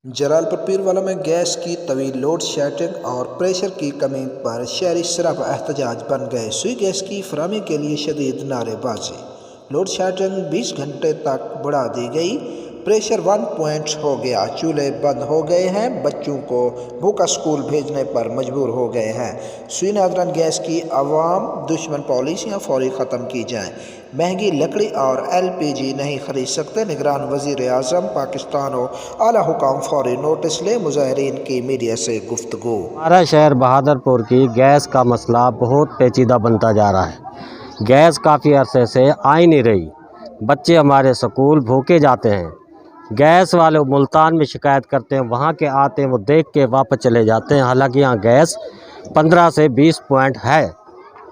जलालपुर पीरवाला में गैस की तवील लोड शेडिंग और प्रेशर की कमी पर शहरी सरापा एहतजाज बन गए। सुई गैस की फराहमी के लिए शदीद नारेबाजी। लोड शेडिंग 20 घंटे तक बढ़ा दी गई। प्रेशर 1 पॉइंट हो गया। चूल्हे बंद हो गए हैं। बच्चों को भूखा स्कूल भेजने पर मजबूर हो गए हैं। सुई नादरन गैस की अवाम दुश्मन पॉलिसियाँ फौरी ख़त्म की जाएँ। महंगी लकड़ी और LPG नहीं खरीद सकते। निगरान वज़ीर आज़म पाकिस्तान और आला हुकाम फौरी नोटिस ले। मुजाहिरीन की मीडिया से गुफ्तगू। हमारा शहर बहादुरपुर की गैस का मसला बहुत पेचीदा बनता जा रहा है। गैस काफ़ी अरसे से आ ही नहीं रही। बच्चे हमारे स्कूल भूखे जाते हैं। गैस वाले मुल्तान में शिकायत करते हैं, वहाँ के आते हैं, वो देख के वापस चले जाते हैं। हालांकि यहाँ गैस 15 से 20 पॉइंट है,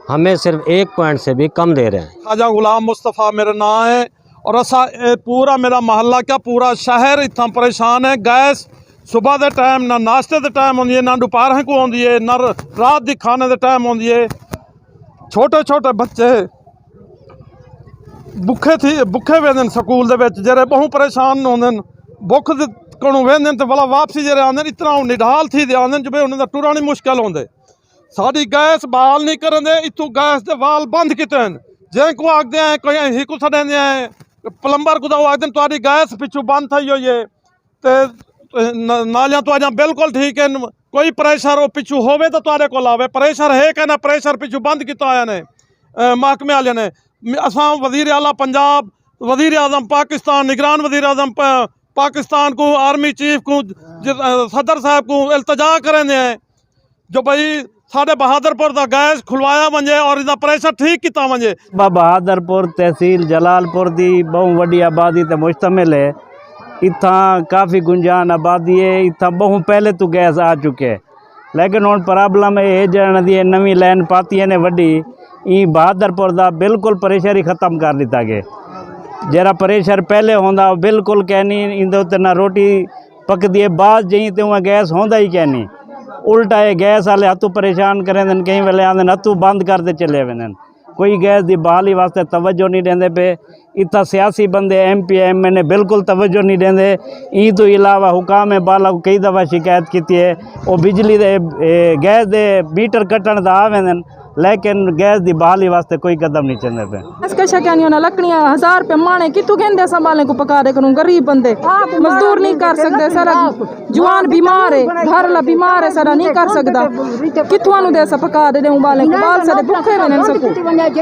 हमें सिर्फ 1 पॉइंट से भी कम दे रहे हैं। ख्वाजा गुलाम मुस्तफ़ा मेरा नाम है और असा पूरा मेरा महल्ला क्या पूरा शहर इतना परेशान है। गैस सुबह के टाइम ना नाश्ते के टाइम होंगी है, ना दोपहर को आँदी है, ना रात के खाने के टाइम होंदी है। छोटे छोटे बच्चे भुखे वेंदे स्कूल दे विच, जेरे बहुत परेशान होंदे। भुख कोलों वेंदे ते भला वापसी जेरे आंदे इतना निढाल थी दे आंदे जो उन्हें टुरना नहीं मुश्किल होंदे। साड़ी गैस बहाल नहीं करते। इतों गैस के वाल बंद किते हैं। जे को आखते हैं कोई ही को छड़ेंदे हैं, प्लंबर को आखते हैं तुहाडी गैस पिछू बंद थी हुई है तो नालियां तो बिल्कुल ठीक है। कोई प्रेशर वो पिछू होवे तो तुहाडे कोल आवे। प्रेशर है कि ना प्रेशर पिछू बंद किया आया ने महकमे वाले ने। असां वज़ीर आला पंजाब, वज़ीर आज़म पाकिस्तान, निगरान वज़ीर आज़म पाकिस्तान को, आर्मी चीफ को, सदर साहब को इल्तजा करेंगे हैं जो भाई साढ़े बहादुरपुर का गैस खुलवाया वजे और इसका प्रेशर ठीक किया वजे। बहादुरपुर तहसील जलालपुर की बहुत वड्डी आबादी ते मुश्तमिल है। इतना काफ़ी गुंजान आबादी है। इतना बहुत पहले तो गैस आ चुके है, लेकिन हुण प्रॉब्लम ये जन दी नवी लाइन पाती है ने वड्डी ई बहादुरपुर का बिल्कुल प्रेशर ही ख़त्म कर दिता गया। जरा प्रेशर पहले होंदा बिल्कुल कहनी इंदे उत्ते ना रोटी पकदी है, बाद जई ते उह गैस होंदा ही कहनी। उल्टा है गैस वाले हथू परेशान करें, कई वेले आंदे हथू बंद करते चले वेंदे। कोई गैस की बहाली वास्ते तवज्जो नहीं देंदे पे। इतना सियासी बंदे MP MNA बिल्कुल तवज्जो नहीं देंदे। ई तो इलावा हुकाम बाला को कई दफ़ा शिकायत की है, वो बिजली दे गैस दे मीटर कटण दा आ वेंदे, लेकिन गैस की बहाली वास्ते कोई कदम नहीं चलते पे। कशा क्या नहीं होना, लकड़ियाँ 1000 रुपये माने कितों कहते संभालने को पका दे करूँ। गरीब बंदे मजदूर नहीं कर सकते। सारा जवान बीमार है, घर ला बीमार है, सारा नहीं कर सकता। कितों दे पका दे उबाले को बाल सारे भुखे में नहीं सकूँ।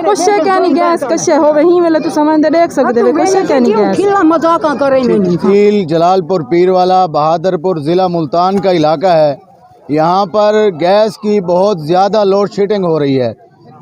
कुछ क्या नहीं गैस कशे होवे ही वेले तो समझ देख सकते वे कुछ क्या नहीं गैस। जलालपुर पीरवाला बहादुरपुर ज़िला मुल्तान का इलाका है। यहाँ पर गैस की बहुत ज़्यादा लोड शेडिंग हो रही है।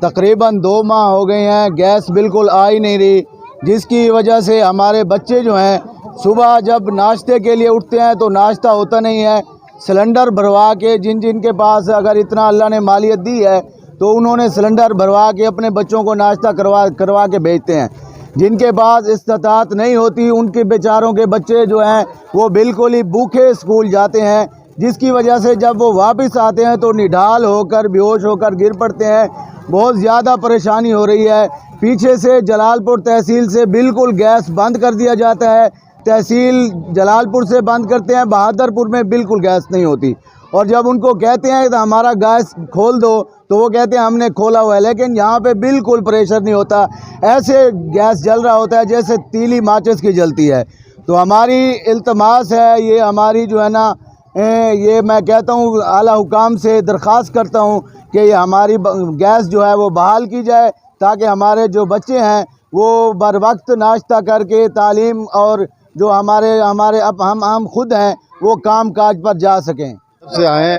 तकरीबन 2 माह हो गए हैं, गैस बिल्कुल आ ही नहीं रही, जिसकी वजह से हमारे बच्चे जो हैं सुबह जब नाश्ते के लिए उठते हैं तो नाश्ता होता नहीं है। सिलेंडर भरवा के जिन के पास अगर इतना अल्लाह ने मालियत दी है तो उन्होंने सिलेंडर भरवा के अपने बच्चों को नाश्ता करवा के भेजते हैं। जिनके पास इस्तात नहीं होती उनके बेचारों के बच्चे जो हैं वो बिल्कुल ही भूखे स्कूल जाते हैं, जिसकी वजह से जब वो वापस आते हैं तो निढाल होकर बेहोश होकर गिर पड़ते हैं। बहुत ज़्यादा परेशानी हो रही है। पीछे से जलालपुर तहसील से बिल्कुल गैस बंद कर दिया जाता है। तहसील जलालपुर से बंद करते हैं, बहादुरपुर में बिल्कुल गैस नहीं होती। और जब उनको कहते हैं कि हमारा गैस खोल दो तो वो कहते हैं हमने खोला हुआ है, लेकिन यहाँ पे बिल्कुल प्रेशर नहीं होता। ऐसे गैस जल रहा होता है जैसे तीली माचिस की जलती है। तो हमारी इल्तमास है, ये हमारी जो है ना ये मैं कहता हूँ आला हुकाम से दरख्वास्त करता हूँ कि ये हमारी गैस जो है वो बहाल की जाए, ताकि हमारे जो बच्चे हैं वो बर वक्त नाश्ता करके तालीम और जो हमारे अब हम खुद हैं वो काम काज पर जा सकें। से आए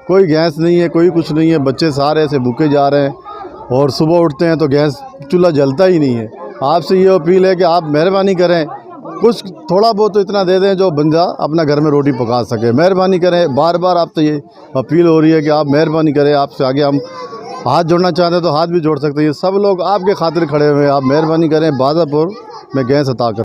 कोई गैस नहीं है, कोई कुछ नहीं है। बच्चे सारे ऐसे भूखे जा रहे हैं और सुबह उठते हैं तो गैस चूल्हा जलता ही नहीं है। आपसे ये अपील है कि आप मेहरबानी करें, कुछ थोड़ा बहुत तो इतना दे दें जो बंदा अपना घर में रोटी पका सके। मेहरबानी करें, बार बार आपसे ये अपील हो रही है कि आप मेहरबानी करें। आपसे आगे हम हाथ जोड़ना चाहते हैं तो हाथ भी जोड़ सकते हैं। ये सब लोग आपके खातिर खड़े हुए हैं। आप मेहरबानी करें, बहादुरपुर में गैस अता करें।